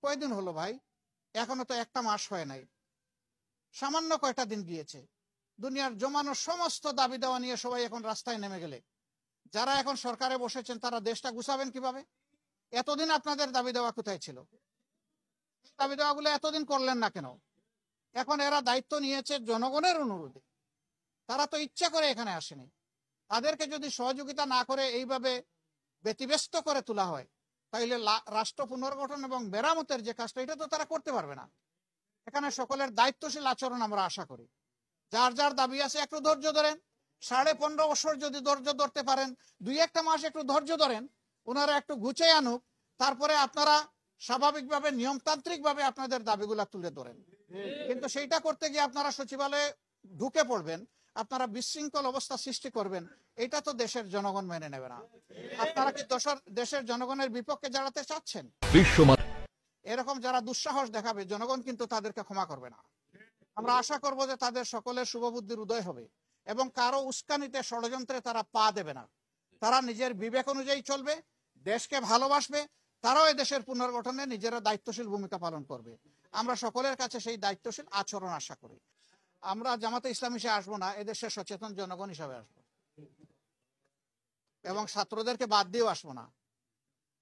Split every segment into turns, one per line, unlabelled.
কয়দিন হলো ভাই? এখনো তো একটা মাস হয় নাই, সামান্য কয়টা দিন গিয়েছে। দুনিয়ার জমানো সমস্ত দাবি দেওয়া নিয়ে সবাই এখন রাস্তায় নেমে গেলে যারা এখন সরকারে বসেছেন তারা দেশটা গুছাবেন কিভাবে? এতদিন আপনাদের দাবি দেওয়া কোথায় ছিল? দাবি দেওয়াগুলো এতদিন করলেন না কেন? এখন এরা দায়িত্ব নিয়েছে জনগণের অনুরোধে, তারা তো ইচ্ছা করে এখানে আসেনি। তাদেরকে যদি সহযোগিতা না করে এইভাবে ব্যতিব্যস্ত করে তোলা হয়, তাইলে রাষ্ট্র পুনর্গঠন এবং মেরামতের যে কাজটা এটা তো তারা করতে পারবে না। এখানে সকলের দায়িত্বশীল আচরণ আমরা আশা করি। যার যার দাবি আছে একটু ধৈর্য ধরেন, 15.5 বছর যদি ধৈর্য ধরতে পারেন, 2-1 মাস একটু ধৈর্য ধরেন, ওনারা একটু গুছিয়ে আনুক, তারপরে আপনারা স্বাভাবিকভাবে নিয়মতান্ত্রিকভাবে আপনাদের দাবিগুলা তুলে ধরেন। কিন্তু সেইটা করতে গিয়ে আপনারা সচিবালয়ে ঢুকে পড়বেন, আপনারা বিশৃঙ্খল অবস্থা সৃষ্টি করবেন, এটা তো দেশের জনগণ মেনে নেবে না। আপনারা কি দেশের জনগণের বিপক্ষে দাঁড়াতে চাচ্ছেন? এরকম যারা দুঃসাহস দেখাবে জনগণ কিন্তু তাদেরকে ক্ষমা করবে না। আমরা আশা করব যে তাদের সকলের শুভবুদ্ধির উদয় হবে এবং কারো উস্কানিতে ষড়যন্ত্রে তারা পা দেবে না। তারা নিজের বিবেক অনুযায়ী চলবে, দেশকে ভালোবাসবে, তারাও এই দেশের পুনর্গঠনে নিজেরা দায়িত্বশীল ভূমিকা পালন করবে। আমরা সকলের কাছে সেই দায়িত্বশীল আচরণ আশা করি। আমরা জামাতে ইসলাম হিসেবে আসবো না, এদেশের সচেতন জনগণ হিসাবে আসবো এবং ছাত্রদেরকে বাদ দিয়েও আসবো না,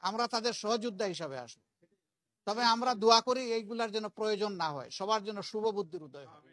আমরা তাদের সহযোদ্ধা হিসাবে আসবো। তবে আমরা দোয়া করি এইগুলার যেন প্রয়োজন না হয়, সবার জন্য শুভ বুদ্ধির উদয় হয়।